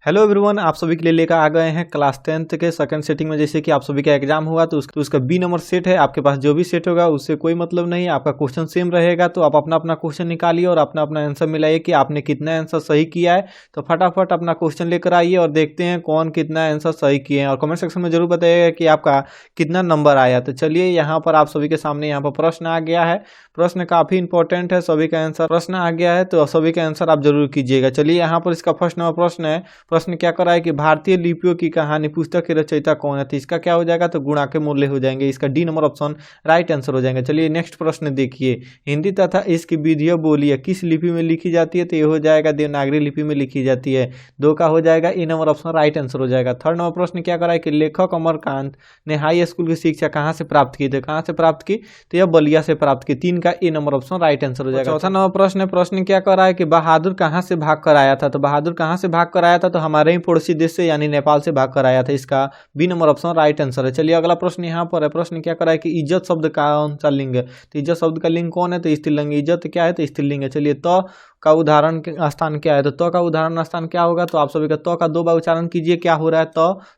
Hello everyone, आप सभी के लिए लेकर आ गए हैं क्लास 10th के सेकंड सेटिंग में। जैसे कि आप सभी का एग्जाम हुआ तो उसका बी नंबर सेट है। आपके पास जो भी सेट होगा उससे कोई मतलब नहीं है, आपका क्वेश्चन सेम रहेगा। तो आप अपना अपना क्वेश्चन निकालिए और अपना अपना आंसर मिलाइए कि आपने कितना आंसर सही किया है। तो फटाफट अपना क्वेश्चन लेकर आइए और देखते हैं कौन कितना आंसर सही किए हैं, और कमेंट सेक्शन में जरूर बताइएगा कि आपका कितना नंबर आया। तो चलिए, यहाँ पर आप सभी के सामने यहाँ पर प्रश्न आ गया है। प्रश्न काफी इंपॉर्टेंट है, सभी का आंसर प्रश्न आ गया है तो सभी का आंसर आप जरूर कीजिएगा। चलिए, यहाँ पर इसका फर्स्ट नंबर प्रश्न है। प्रश्न क्या कर रहा है कि भारतीय लिपियों की कहानी पुस्तक के रचयिता कौन है। तो इसका क्या हो जाएगा, तो गुणा के मूल्य हो जाएंगे। इसका D number option right answer हो जाएगा। चलिए नेक्स्ट प्रश्न देखिए, हिंदी तथा इसकी विधियां बोलियां किस लिपि में लिखी जाती है। तो ये हो जाएगा देवनागरी लिपि में लिखी जाती है। दो का हो जाएगा ए नंबर ऑप्शन राइट आंसर हो जाएगा। थर्ड नंबर प्रश्न क्या कर रहा है कि लेखक अमरकांत ने हाई स्कूल की शिक्षा कहाँ से प्राप्त की। तो कहाँ से प्राप्त की, तो यह बलिया से प्राप्त की। तीन का ए नंबर ऑप्शन राइट आंसर हो जाएगा। चौथा नंबर प्रश्न है। प्रश्न क्या कर रहा है कि बहादुर कहाँ से भाग कर आया था। तो बहादुर कहाँ से भाग कर आया था, तो हमारे ही पड़ोसी देश से यानी नेपाल से भाग कर आया था। इसका B number option right answer है। चलिए अगला प्रश्न यहाँ पर है। प्रश्न क्या कर रहा है कि इज्जत शब्द का कौन सा लिंग है। तो इज्जत शब्द का लिंग कौन है, तो स्त्रीलिंग। इज्जत क्या है, तो स्त्रीलिंग है। चलिए तो का उदाहरण स्थान क्या है, तो का उदाहरण स्थान क्या होगा, तो आप सभी का तो का दो बार उच्चारण कीजिए। क्या हो रहा है,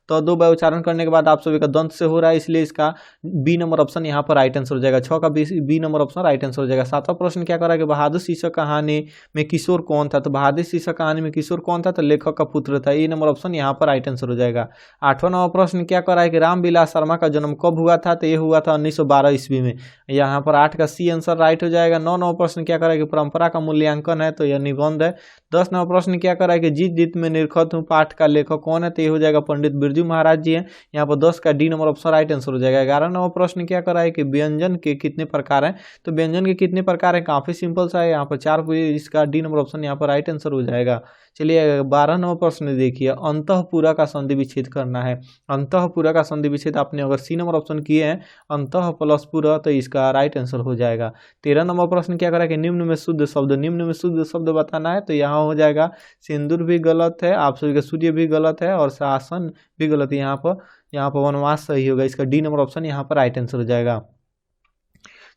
तो दो बार उच्चारण करने के बाद आप सभी का दंत से हो रहा है, इसलिए इसका बी नंबर ऑप्शन यहाँ पर राइट आंसर हो जाएगा। छः का B number option right answer हो जाएगा। सातवां प्रश्न क्या कर रहा है कि बहादुर शीर्षक कहानी में किशोर कौन था। तो बहादुर शीर्षक कहानी में किशोर कौन था, तो लेखक का पुत्र था। ए नंबर ऑप्शन यहाँ पर राइट आंसर हो जाएगा। आठवां नंबर प्रश्न क्या कर रहा है कि रामविलास शर्मा का जन्म कब हुआ था। तो ये हुआ था 1912 ईस्वी में। यहाँ पर 8 का सी आंसर राइट हो जाएगा। 9 नंबर प्रश्न क्या कर रहा है कि परंपरा का मूल्यांकन है, तो यह निबंध है। 10 नंबर प्रश्न क्या कर रहा है कि जिस गीत में निरखत हूँ पाठ का लेखक कौन है। तो ये हो जाएगा पंडित बिरजू महाराज जी हैं। यहाँ पर 10 का D number option right answer हो जाएगा। 11 नंबर प्रश्न क्या कर रहा है कि व्यंजन के कितने प्रकार हैं। तो व्यंजन के कितने प्रकार हैं, काफी सिंपल सा है। यहाँ पर 4, इसका डी नंबर ऑप्शन यहाँ पर राइट आंसर हो जाएगा। चलिए 12 नंबर प्रश्न देखिए, अंतःपुरा का संधि विच्छेद करना है। अंतःपुरा का संधि विच्छेद आपने अगर सी नंबर ऑप्शन किए हैं अंतः प्लस पुरा, तो इसका राइट आंसर हो जाएगा। 13 नंबर प्रश्न क्या करा कि निम्न में शुद्ध शब्द, निम्न में शुद्ध शब्द बताना है। तो यहाँ हो जाएगा सिंदूर भी गलत है, आप सभी का सूर्य भी गलत है, और शासन भी गलत है। यहाँ पर वनवास सही होगा। इसका डी नंबर ऑप्शन यहाँ पर राइट आंसर हो जाएगा।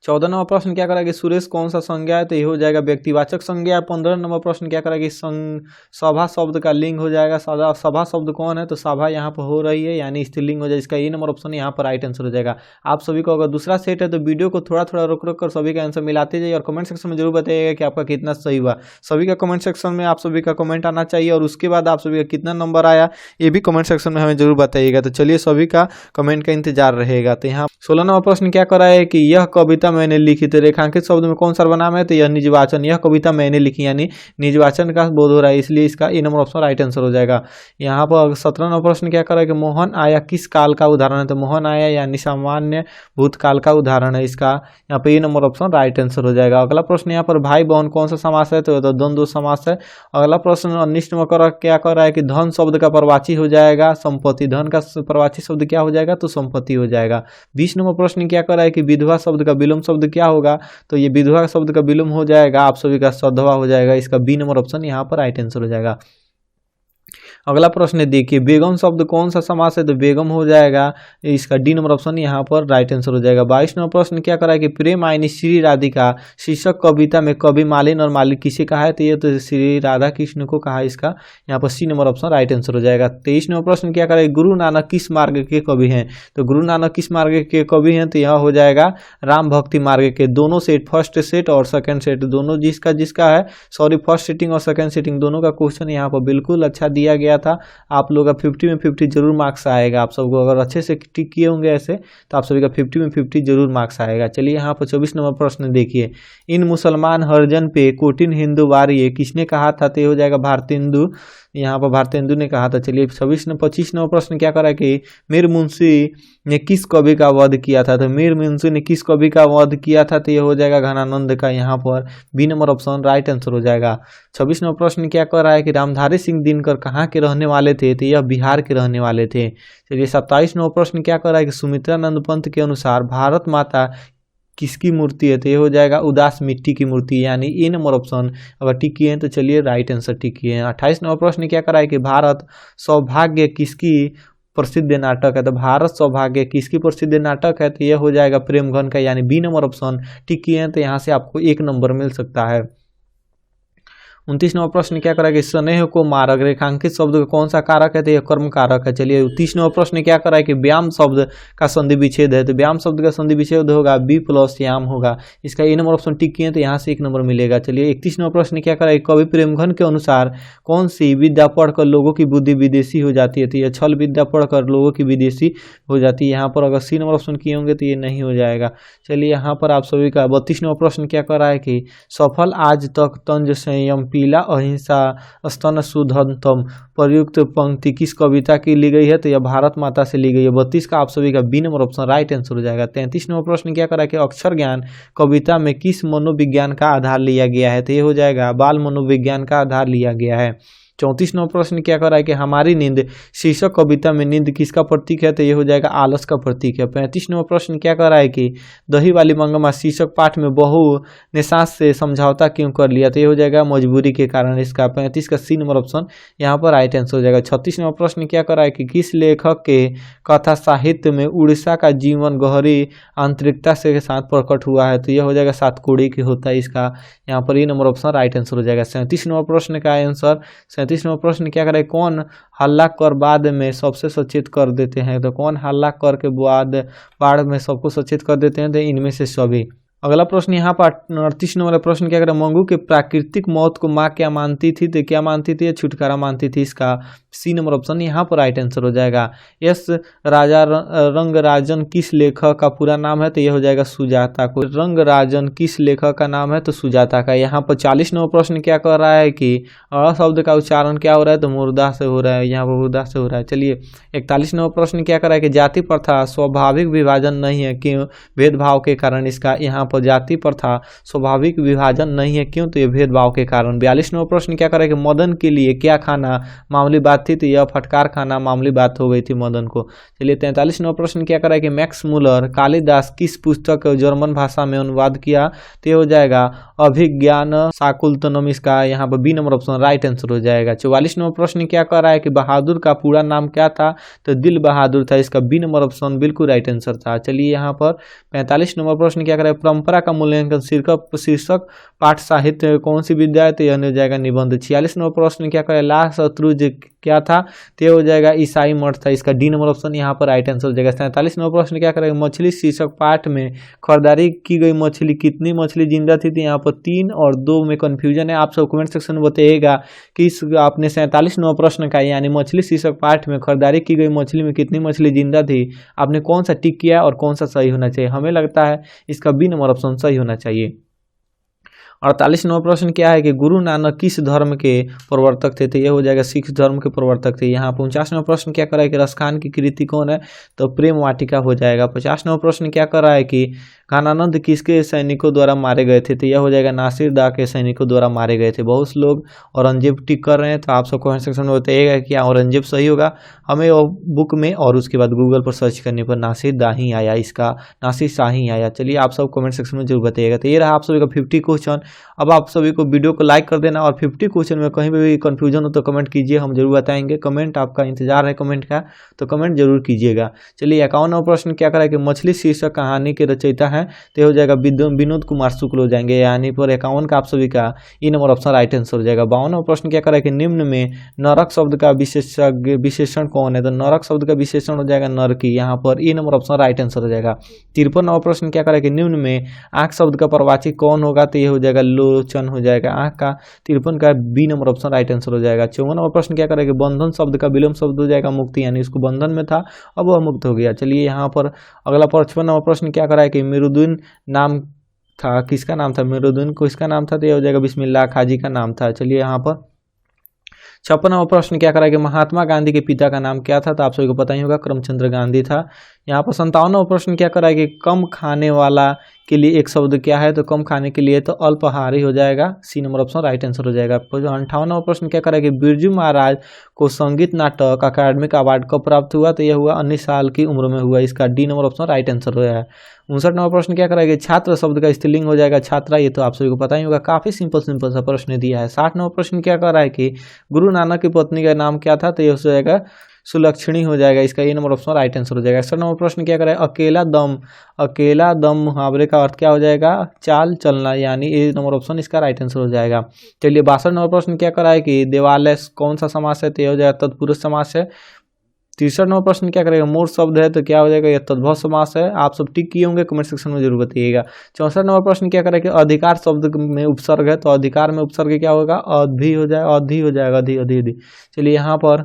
14 नंबर प्रश्न क्या करा कि सुरेश कौन सा संज्ञा है। तो ये हो जाएगा व्यक्तिवाचक संज्ञा। 15 नंबर प्रश्न क्या करा कि सभा शब्द का लिंग हो जाएगा। सभा शब्द कौन है, तो सभा यहाँ पर हो रही है यानी स्त्रीलिंग हो जाएगा। इसका ए नंबर ऑप्शन यहाँ पर राइट आंसर हो जाएगा। आप सभी को अगर दूसरा सेट है तो वीडियो को थोड़ा थोड़ा रोक रोक कर सभी का आंसर मिलाते जाइए, और कमेंट सेक्शन में जरूर बताइएगा कि आपका कितना सही हुआ। सभी का कमेंट सेक्शन में आप सभी का कमेंट आना चाहिए, और उसके बाद आप सभी का कितना नंबर आया ये भी कमेंट सेक्शन में हमें जरूर बताइएगा। तो चलिए सभी का कमेंट का इंतजार रहेगा। तो यहाँ 16 नंबर प्रश्न क्या करा है कि यह कविता मैंने लिखी। तो रेखांकित शब्द में कौन सर्वनाम है, तो यह निजवाचन। यह कविता मैंने लिखी यानी निजवाचन का बोध हो रहा है, इसलिए इसका ए नंबर ऑप्शन राइट आंसर हो जाएगा। यहाँ पर 17 नंबर प्रश्न क्या करा है कि मोहन आया किस काल का उदाहरण है। तो मोहन आया यानी सामान्य भूतकाल का उदाहरण है। इसका यहाँ पे ए नंबर ऑप्शन राइट आंसर हो जाएगा। अगला प्रश्न यहाँ पर भाई बहन कौन सा समास है, तो द्वंद्व समास है। अगला प्रश्न 19 नंबर क्या कर रहा है कि धन शब्द का प्रवाची हो जाएगा संपत्ति। धन का प्रवाची शब्द क्या हो जाएगा, तो संपत्ति हो जाएगा। 20 नंबर प्रश्न क्या कर रहा है कि विधवा शब्द का विलोम शब्द क्या होगा। तो ये विधवा शब्द का विलोम हो जाएगा आप सभी का सधवा हो जाएगा। इसका बी नंबर ऑप्शन यहाँ पर राइट आंसर हो जाएगा। अगला प्रश्न देखिए, बेगम शब्द कौन सा समास है। तो बेगम हो जाएगा, इसका डी नंबर ऑप्शन यहाँ पर राइट आंसर हो जाएगा। 22 नंबर प्रश्न क्या करा है कि प्रेम आईनी श्री राधिका शीर्षक कविता में कवि मालिन और मालिक किसे कहा है। तो ये तो श्री राधा कृष्ण को कहा है। इसका यहाँ पर C number option right answer हो जाएगा। 23 नंबर प्रश्न क्या करा है, गुरु नानक किस मार्ग के कवि हैं। तो गुरु नानक किस मार्ग के कवि हैं, तो यह हो जाएगा राम भक्ति मार्ग के। दोनों सेट, फर्स्ट सेट और सेकंड सेट दोनों जिसका है, सॉरी फर्स्ट सेटिंग और सेकंड सेटिंग दोनों का क्वेश्चन यहाँ पर बिल्कुल अच्छा दिया गया था। आप लोग का 50 में 50 जरूर मार्क्स आएगा। आप सबको अगर अच्छे से टिक किए होंगे ऐसे, तो आप सभी का 50 में 50 जरूर मार्क्स आएगा। चलिए यहाँ पर 24 नंबर प्रश्न देखिए, इन मुसलमान हरजन पे कोटिन हिंदू वारिये किसने कहा था। तो हो जाएगा भारतेंदु, यहाँ पर भारतेंदु ने कहा था। चलिए 25 नंबर प्रश्न क्या करा कि मीर मुंशी ने किस कवि का वध किया था। तो मीर मुंशी ने किस कवि का वध किया था, तो ये हो जाएगा घनानंद का। यहाँ पर B number option right answer हो जाएगा। 26 नंबर प्रश्न क्या कर रहा है कि रामधारी सिंह दिनकर कहाँ के रहने वाले थे। तो यह बिहार के रहने वाले थे। चलिए 27 नंबर प्रश्न क्या कर रहा है कि सुमित्रानंद पंत के अनुसार भारत माता किसकी मूर्ति है। तो ये हो जाएगा उदास मिट्टी की मूर्ति यानी ए नंबर ऑप्शन अगर टिक किए हैं तो चलिए राइट आंसर टिक किए हैं। 28 नंबर प्रश्न क्या करा है कि भारत सौभाग्य किसकी प्रसिद्ध नाटक है। तो भारत सौभाग्य किसकी प्रसिद्ध नाटक है। तो यह हो जाएगा प्रेमघन का यानी बी नंबर ऑप्शन टिक किए हैं, तो यहाँ से आपको 1 नंबर मिल सकता है। 29वां प्रश्न क्या करा है कि स्नेह को मारक रेखांकित शब्द का कौन सा कारक है, तो यह कर्म कारक है। चलिए 30वां प्रश्न क्या करा है कि व्यायाम शब्द का संधि विच्छेद है, तो व्यायाम शब्द का संधि विच्छेद होगा बी प्लस याम होगा। इसका ए नंबर ऑप्शन टिक किए तो यहाँ से 1 नंबर मिलेगा। चलिए 31वां प्रश्न क्या करा है, कवि प्रेमघन के अनुसार कौन सी विद्या पढ़कर लोगों की बुद्धि विदेशी हो जाती है, तो यह छल विद्या पढ़कर लोगों की विदेशी हो जाती है। यहाँ पर अगर सी नंबर ऑप्शन किए होंगे तो ये नहीं हो जाएगा। चलिए यहाँ पर आप सभी का 32वां प्रश्न क्या कर रहा है कि सफल आज तक तंज संयम पीला अहिंसा स्तन सुधंतम प्रयुक्त पंक्ति किस कविता की ली गई है, तो यह भारत माता से ली गई है। 32 का आप सभी का B number option right answer हो जाएगा। 33वां प्रश्न क्या करा कि अक्षर ज्ञान कविता में किस मनोविज्ञान का आधार लिया गया है, तो ये हो जाएगा बाल मनोविज्ञान का आधार लिया गया है। 34वां प्रश्न क्या कर रहा है कि हमारी नींद शीर्षक कविता में नींद किसका प्रतीक है, तो ये हो जाएगा आलस का प्रतीक है। 35वां प्रश्न क्या कर रहा है कि दही वाली मंगमा शीर्षक पाठ में बहू ने सास से समझौता क्यों कर लिया, तो ये हो जाएगा मजबूरी के कारण। इसका 35 का सी नंबर ऑप्शन यहाँ पर राइट आंसर हो जाएगा। 36वां प्रश्न क्या कर रहा है कि किस लेखक के कथा साहित्य में उड़ीसा का जीवन गहरी आंतरिकता से साथ प्रकट हुआ है, तो यह हो जाएगा सातकोड़ी की होता है। इसका यहाँ पर ये नंबर ऑप्शन राइट आंसर हो जाएगा। 37वां प्रश्न का आंसर 37वां प्रश्न क्या करे, कौन हल्ला कर बाद में सबसे सचेत कर देते हैं, तो कौन हल्ला कर के बाद में सबको सचेत कर देते हैं, तो इनमें से सभी। अगला प्रश्न यहाँ पर 38 नंबर प्रश्न क्या करे, मंगू के प्राकृतिक मौत को माँ क्या मानती थी, तो क्या मानती थी, छुटकारा मानती थी। इसका सी नंबर ऑप्शन यहाँ पर राइट आंसर हो जाएगा। यस राजा रंगराजन किस लेखक का पूरा नाम है, तो यह हो जाएगा सुजाता को। रंगराजन किस लेखक का नाम है, तो सुजाता का। यहाँ पर 40 नंबर प्रश्न क्या कर रहा है कि अ शब्द का उच्चारण क्या हो रहा है, तो मुर्दा से हो रहा है, यहाँ पर मुर्दा से हो रहा है। चलिए 41 नंबर प्रश्न क्या कर रहा है कि जाति प्रथा स्वाभाविक विभाजन नहीं है क्यों, भेदभाव के कारण। इसका यहाँ पर जाति प्रथा स्वाभाविक विभाजन नहीं है क्यों, तो ये भेदभाव के कारण। 42 नंबर प्रश्न क्या कर रहा है कि मदन के लिए क्या खाना मामूली बात थी, तो यह फटकार खाना मामूली बात हो गई थी मदन को। चलिए 43 नंबर प्रश्न क्या कर रहा है कि मैक्स मुलर कालिदास किस पुस्तक जर्मन भाषा में अनुवाद किया, तो हो जाएगा अभिज्ञान शाकुंतलम। इसका यहाँ पर B number option right answer हो जाएगा। 44 नंबर प्रश्न क्या कर रहा है कि बहादुर का पूरा नाम क्या था, तो दिल बहादुर था। इसका बी नंबर ऑप्शन बिल्कुल राइट आंसर था। चलिए यहाँ पर 45 नंबर प्रश्न क्या कर रहा है, परंपरा का मूल्यांकन शीर्षक पाठ साहित्य कौन सी विद्या है, तो यह हो जाएगा निबंध। 46 नंबर प्रश्न क्या करे, ला शत्रुज क्या था, तो हो जाएगा ईसाई मठ था। इसका डी नंबर ऑप्शन यहाँ पर राइट आंसर हो जाएगा। 47 नंबर प्रश्न क्या करेगा, मछली शीर्षक पाठ में खरीदारी की गई मछली कितनी मछली जिंदा थी, तो यहाँ पर 3 और 2 में कंफ्यूजन है। आप सब कमेंट सेक्शन में बताइएगा कि आपने 47 नंबर प्रश्न का यानी मछली शीर्षक पाठ में खरीदारी की गई मछली में कितनी मछली जिंदा थी, आपने कौन सा टिक किया और कौन सा सही होना चाहिए। हमें लगता है इसका बी नंबर ऑप्शन सही होना चाहिए। 48 नंबर प्रश्न क्या है कि गुरु नानक किस धर्म के प्रवर्तक थे, तो यह हो जाएगा सिख धर्म के प्रवर्तक थे। यहाँ 49 नंबर प्रश्न क्या कर रहा है कि रसखान की कृति कौन है, तो प्रेम वाटिका हो जाएगा। 50 नंबर प्रश्न क्या कर रहा है कि घनानंद किसके सैनिकों द्वारा मारे गए थे, तो यह हो जाएगा नासिर दाह के सैनिकों द्वारा मारे गए थे। बहुत लोग औरंगजेब टिक कर रहे हैं, तो आप सब कमेंट सेक्शन में बताइएगा कि औरंगजेब सही होगा। हमें बुक में और उसके बाद गूगल पर सर्च करने पर नासिर दाह ही आया, इसका नासिर शाह ही आया। चलिए आप सब कमेंट सेक्शन में जरूर बताइएगा। तो ये रहा आप सभी का 50 क्वेश्चन। अब आप सभी को वीडियो को लाइक कर देना और 50 क्वेश्चन में कहीं भी कंफ्यूजन हो तो कमेंट कीजिए, हम जरूर बताएंगे। कमेंट आपका इंतजार है कमेंट का, तो कमेंट जरूर कीजिएगा। चलिए 51 नंबर प्रश्न क्या करा कि मछली शीर्षक कहानी के रचयिता है, तो हो जाएगा विनोद कुमार शुक्ल हो जाएंगे। यानी पर 51 का आप सभी का ई नंबर ऑप्शन राइट आंसर हो जाएगा। 52 नंबर प्रश्न क्या करा कि निम्न में नरक शब्द का विशेषण कौन है, तो नरक शब्द का विशेषण हो जाएगा नरकी। यहाँ पर ई नंबर ऑप्शन राइट आंसर हो जाएगा। 53 नंबर प्रश्न क्या करा कि निम्न में आंख शब्द का प्रवाची कौन होगा, तो ये हो जाएगा लोचन हो जाएगा आंख का। 53 का B number option right answer हो जाएगा। 54 नंबर प्रश्न क्या करेगा, बंधन शब्द का विलोम शब्द हो जाएगा मुक्ति, यानी इसको बंधन में था अब वह मुक्त हो गया। चलिए यहाँ पर अगला 55 नंबर प्रश्न क्या करा है कि मेरुद्दीन नाम था, किसका नाम था, मेरुद्दीन को इसका नाम था, तो यह हो जाएगा बिस्मिल्लाह खाजी का नाम था। चलिए यहाँ पर 56 नंबर प्रश्न क्या करा कि महात्मा गांधी के पिता का नाम क्या था, तो आप सभी को पता ही होगा करमचंद्र गांधी था। यहाँ पर 57 नंबर प्रश्न क्या करा कि कम खाने वाला के लिए एक शब्द क्या है, तो कम खाने के लिए तो अल्पाहारी हो जाएगा, C number option right answer हो जाएगा। 58 नंबर प्रश्न क्या करा कि बिरजू महाराज को संगीत नाटक अकादमिक अवार्ड कब प्राप्त हुआ, तो यह हुआ 19 साल की उम्र में हुआ, इसका D number option right answer हो जाएगा। 59 नंबर प्रश्न क्या करा कि छात्र शब्द का स्त्रीलिंग हो जाएगा छात्रा, ये तो आप सभी को पता ही होगा, काफी सिंपल सा प्रश्न दिया है। 60 नंबर प्रश्न क्या कर रहा है कि गुरु नानक की पत्नी का नाम क्या था, तो यह हो जाएगा सुलक्षणी हो जाएगा, इसका ए नंबर ऑप्शन राइट आंसर हो जाएगा। 61 नंबर प्रश्न क्या करें, अकेला दम मुहावरे का अर्थ क्या हो जाएगा, चाल चलना, यानी ए नंबर ऑप्शन इसका राइट आंसर हो जाएगा। चलिए 62 नंबर प्रश्न क्या करा है कि देवालय कौन सा समास है, तो ये हो जाएगा तत्पुरुष समास है। 63 नंबर प्रश्न क्या करेगा, मोर शब्द है तो क्या हो जाएगा, यह तद्भव समास है। आप सब टिक किए होंगे, कमेंट सेक्शन में जरूर बताइएगा। 64 नंबर प्रश्न क्या करेगा, अधिकार शब्द में उपसर्ग है, तो अधिकार में उपसर्ग क्या होगा, अधि हो जाएगा, अधि हो जाएगा, अधि अधि अधि। चलिए यहाँ पर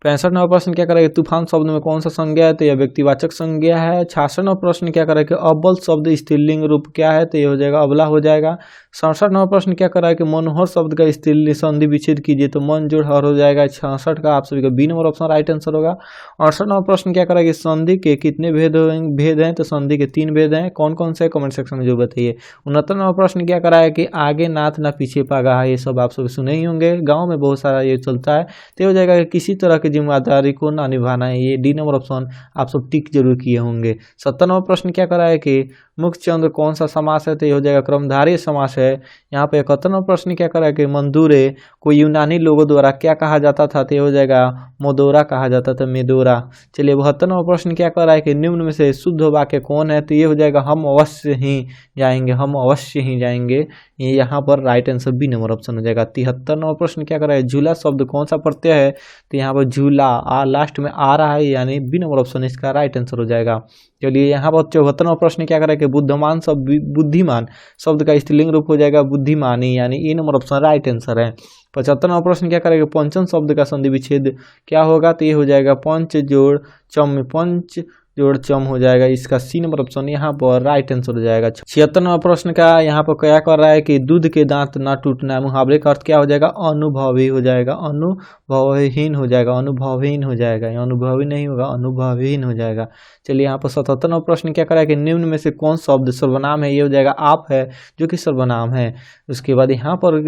65 नंबर प्रश्न क्या करेगा, तूफान शब्द में कौन सा संज्ञा है, तो यह व्यक्तिवाचक संज्ञा है। 66 नंबर प्रश्न क्या करेगा, अव्वल शब्द स्त्रीलिंग रूप क्या है, तो ये हो जाएगा अबला हो जाएगा। 67 नंबर प्रश्न क्या करा है कि मनोहर शब्द का स्त्रीलिंग संधि विच्छेद कीजिए, तो मन जोड़ हर हो जाएगा। 66 का आप सभी का B number option right answer होगा। 68 नंबर प्रश्न क्या करा कि संधि के कितने भेद हैं, तो संधि के 3 भेद हैं, कौन कौन से कमेंट सेक्शन में जो बताइए। 69 नंबर प्रश्न क्या करा है कि आगे नाथ ना पीछे पागा है, ये सब आप सब सुने ही होंगे, गाँव में बहुत सारा ये चलता है। तो हो जाएगा कि किसी तरह की जिम्मेदारी को ना निभाना है, ये डी नंबर ऑप्शन आप सब टिक जरूर किए होंगे। 70 नंबर प्रश्न क्या करा है कि मुखचंद्र कौन सा समास है, तो ये हो जाएगा क्रमधारय समास है। यहाँ पे 71 नंबर प्रश्न क्या करा है कि मंदूरे को यूनानी लोगों द्वारा क्या कहा जाता था, तो ये हो जाएगा मोदोरा कहा जाता था, मेदोरा। चलिए 72 नंबर प्रश्न क्या करा है कि निम्न में से शुद्ध वाक्य कौन है, तो ये हो जाएगा हम अवश्य ही जाएंगे, हम अवश्य ही जाएंगे, ये यहाँ पर right answer B number option हो जाएगा। 73 नंबर प्रश्न क्या करा है, झूला शब्द कौन सा प्रत्यय है, तो यहाँ पर झूला लास्ट में आ रहा है, यानी बी नंबर ऑप्शन इसका राइट आंसर हो जाएगा। चलिए यहाँ पर 74 नंबर प्रश्न क्या करा है कि बुद्धमान शब्द बुद्धिमान शब्द का स्त्रीलिंग रूप हो जाएगा बुद्धिमानी, यानी ए नंबर ऑप्शन राइट आंसर है। 75 नंबर प्रश्न क्या करेगा, पंचम शब्द का संधि विच्छेद क्या होगा, तो ये हो जाएगा पंच जोड़ चम, पंच जोड़ चम हो जाएगा, इसका सी नंबर ऑप्शन यहाँ पर राइट आंसर हो जाएगा। 76 नंबर प्रश्न का यहाँ पर क्या कर रहा है कि दूध के दांत ना टूटना, मुहावरे का अर्थ क्या हो जाएगा, अनुभवी हो जाएगा, अनुभवहीन हो जाएगा, अनुभवहीन हो जाएगा, अनुभवी नहीं होगा, अनुभवहीन हो जाएगा। चलिए यहाँ पर 77 नंबर प्रश्न क्या करा है कि निम्न में से कौन शब्द सर्वनाम है, ये हो जाएगा आप है, जो कि सर्वनाम है। उसके बाद यहाँ पर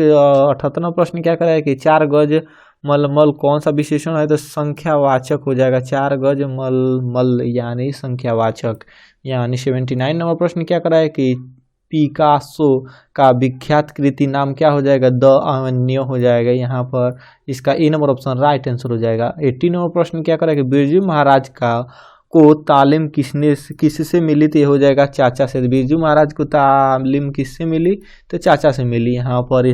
78 नंबर प्रश्न क्या करा है कि 4 गज मलमल कौन सा विशेषण है, तो संख्यावाचक हो जाएगा, 4 गज मलमल यानी संख्यावाचक, यानी 79 नंबर प्रश्न क्या करा है कि पिकासो का विख्यात कृति नाम क्या हो जाएगा, द अवन्य हो जाएगा, यहाँ पर इसका ए नंबर ऑप्शन राइट आंसर हो जाएगा। 80 नंबर प्रश्न क्या करा है कि बिरजू महाराज को तालीम किससे मिली, तो ये हो जाएगा चाचा से। बिरजू महाराज को तालीम किससे मिली, तो चाचा से मिली। यहाँ पर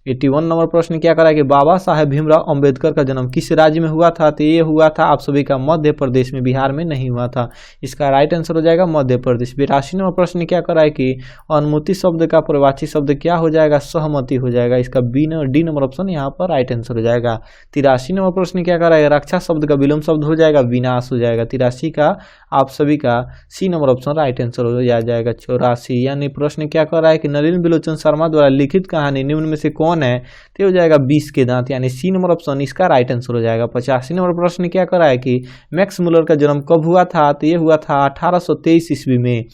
81 नंबर प्रश्न क्या करा है कि बाबा साहेब भीमराव अंबेडकर का जन्म किस राज्य में हुआ था, तो ये हुआ था आप सभी का मध्य प्रदेश में, बिहार में नहीं हुआ था, इसका राइट आंसर हो जाएगा मध्य प्रदेश। 82 नंबर प्रश्न क्या करा है कि अनुमति शब्द का प्रवाची शब्द क्या हो जाएगा, सहमति हो जाएगा, इसका डी नंबर ऑप्शन यहाँ पर राइट आंसर हो जाएगा। 83 नंबर प्रश्न क्या करा है, रक्षा शब्द का विलोम शब्द हो जाएगा विनाश हो जाएगा, 83 का आप सभी का C number option right answer हो जाएगा। 84 यानी प्रश्न क्या कर रहा है कि नलिन बिलोचन शर्मा द्वारा लिखित कहानी निम्न में से कौन है, तो हो जाएगा 20 के दांत, यानी सी नंबर ऑप्शन इसका राइट आंसर हो जाएगा। 85 नंबर प्रश्न क्या कर रहा है कि मैक्स मुलर का जन्म कब हुआ था, तो ये हुआ था 1823 ईस्वी में।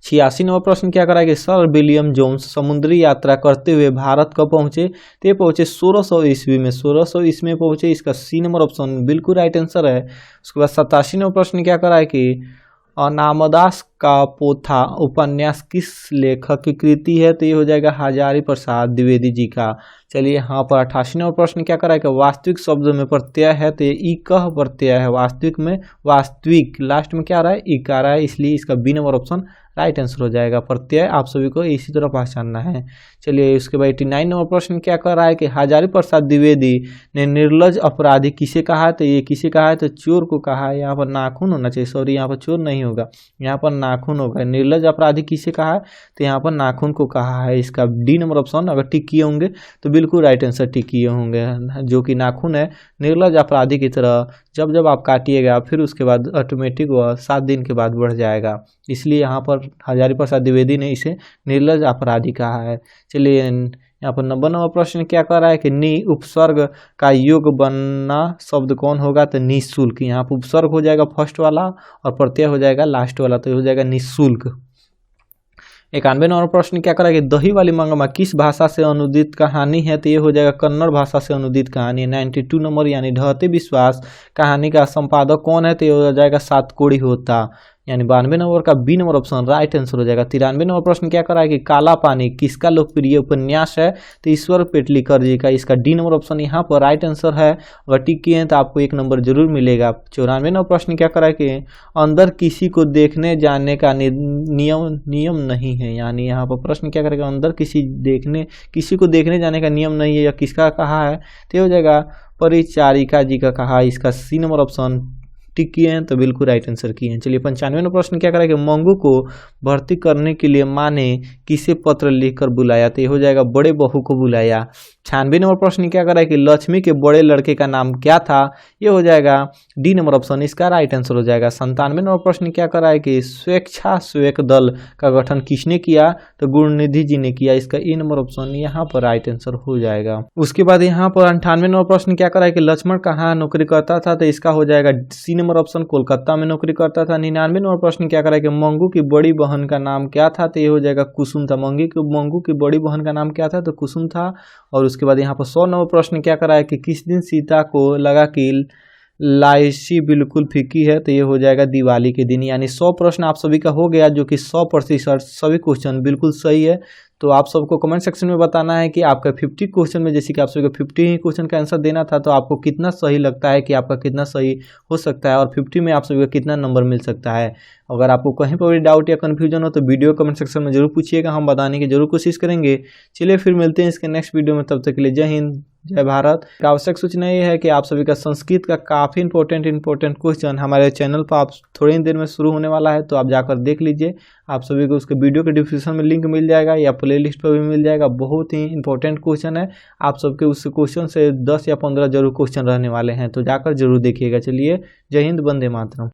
86 नंबर प्रश्न क्या करा है कि सर विलियम जोन्स समुद्री यात्रा करते हुए भारत कब पहुंचे, तो ये पहुंचे 1600 ईस्वी में, 1600 ईस्वी में पहुंचे, इसका सी नंबर ऑप्शन बिल्कुल राइट आंसर है। उसके बाद 87 नंबर प्रश्न क्या करा है कि नामदास का पोथा उपन्यास किस लेखक की कृति है, तो ये हो जाएगा हजारी प्रसाद द्विवेदी जी का। चलिए यहाँ पर 88 नंबर प्रश्न क्या करा है कि वास्तविक शब्द में प्रत्यय है, तो ये इकह प्रत्यय है, वास्तविक में वास्तविक लास्ट में क्या आ रहा है, इक आ रहा है, इसलिए इसका B number option right answer हो जाएगा। प्रत्यय आप सभी को इसी तरह पहचानना है। चलिए उसके बाद 89 नंबर प्रश्न क्या कर रहा है कि हजारी प्रसाद द्विवेदी ने निर्लज अपराधी किसे कहा है, तो ये किसे कहा है, तो चोर को कहा है। यहाँ पर नाखून होना चाहिए, सॉरी यहाँ पर चोर नहीं होगा, यहाँ पर नाखून होगा। निर्लज अपराधी किसे कहा है, तो यहाँ पर नाखून को कहा है, इसका डी नंबर ऑप्शन अगर टिक किए होंगे तो बिल्कुल राइट आंसर टिक किए होंगे, जो कि नाखून है निर्लज अपराधी की तरह जब जब आप काटिएगा फिर उसके बाद ऑटोमेटिक वह 7 दिन के बाद बढ़ जाएगा, इसलिए यहाँ पर हजारी प्रसाद द्विवेदी ने इसे निर्लज अपराधी कहा है। चलिए यहाँ पर 90 नंबर प्रश्न क्या कर रहा है कि नि उपसर्ग का योग बनना शब्द कौन होगा, तो निःशुल्क, यहाँ पर उपसर्ग हो जाएगा फर्स्ट वाला और प्रत्यय हो जाएगा लास्ट वाला, तो हो जाएगा निःशुल्क। 91 नंबर प्रश्न क्या करा कि दही वाली मंगमा किस भाषा से अनुदित कहानी है, तो ये हो जाएगा कन्नड़ भाषा से अनुदित कहानी है। 92 नंबर यानी ढहते विश्वास कहानी का संपादक कौन है, तो ये हो जाएगा सातकोड़ी होता, यानी 92 नंबर का B number option right answer हो जाएगा। 93 नंबर प्रश्न क्या कर रहा है कि काला पानी किसका लोकप्रिय उपन्यास है, तो ईश्वर पेटलीकर जी का। इसका डी नंबर ऑप्शन यहाँ पर राइट आंसर है। अगर टिक किए हैं तो आपको 1 नंबर जरूर मिलेगा। 94 नंबर प्रश्न क्या कर रहा है कि अंदर किसी को देखने जाने का नियम नहीं है, यानी यहाँ पर प्रश्न क्या करेगा, अंदर किसी को देखने जाने का नियम नहीं है, या किसका कहा है, तो हो जाएगा परिचारिका जी का कहा। इसका सी नंबर ऑप्शन टिक किए हैं तो बिल्कुल राइट आंसर किए हैं। चलिए 95 नंबर प्रश्न क्या करेगा, मंगू को भर्ती करने के लिए माँ ने किसे पत्र लिखकर बुलाया, तो ये हो जाएगा बड़े बहू को बुलाया। 96 नंबर प्रश्न क्या कर रहा है कि लक्ष्मी के बड़े लड़के का नाम क्या था, ये हो जाएगा डी नंबर ऑप्शन, इसका राइट आंसर हो जाएगा। 97 नंबर प्रश्न क्या कर रहा है कि स्वेच्छासेवक दल का गठन किसने किया, तो गुरुनिधि जी ने किया। इसका ए नंबर ऑप्शन यहाँ पर राइट आंसर हो जाएगा। उसके बाद यहाँ पर 98 नंबर प्रश्न क्या कर रहा है कि लक्ष्मण कहाँ नौकरी करता था, तो इसका हो जाएगा सी नंबर ऑप्शन, कोलकाता में नौकरी करता था। 99 नंबर प्रश्न क्या कर रहा है कि मंगू की बड़ी बहन का नाम क्या था, तो ये हो जाएगा कुसुम था। मंगू की बड़ी बहन का नाम क्या था, तो कुसुम था। और उसके बाद यहाँ पर 100 नंबर प्रश्न क्या कर रहा है कि किस दिन सीता को लगा कि लाइची बिल्कुल फीकी है, तो ये हो जाएगा दिवाली के दिन। यानी 100 प्रश्न आप सभी का हो गया, जो कि 100% सभी क्वेश्चन बिल्कुल सही है। तो आप सबको कमेंट सेक्शन में बताना है कि आपका 50 क्वेश्चन में, जैसे कि आप सभी को 50 क्वेश्चन का आंसर देना था, तो आपको कितना सही लगता है कि आपका कितना सही हो सकता है, और 50 में आप सभी को कितना नंबर मिल सकता है। अगर आपको कहीं पर भी डाउट या कन्फ्यूजन हो तो वीडियो कमेंट सेक्शन में जरूर पूछिएगा, हम बताने की जरूर कोशिश करेंगे। चलिए फिर मिलते हैं इसके नेक्स्ट वीडियो में, तब तक के लिए जय हिंद जय भारत। आवश्यक सूचना ये है कि आप सभी का संस्कृत का काफ़ी इंपॉर्टेंट क्वेश्चन हमारे चैनल पर आप थोड़ी देर में शुरू होने वाला है, तो आप जाकर देख लीजिए। आप सभी को उसके वीडियो के डिस्क्रिप्शन में लिंक मिल जाएगा या प्लेलिस्ट पर भी मिल जाएगा। बहुत ही इंपॉर्टेंट क्वेश्चन है, आप सबके उस क्वेश्चन से 10 या 15 जरूर क्वेश्चन रहने वाले हैं, तो जाकर जरूर देखिएगा। चलिए जय हिंद, वंदे मातरम।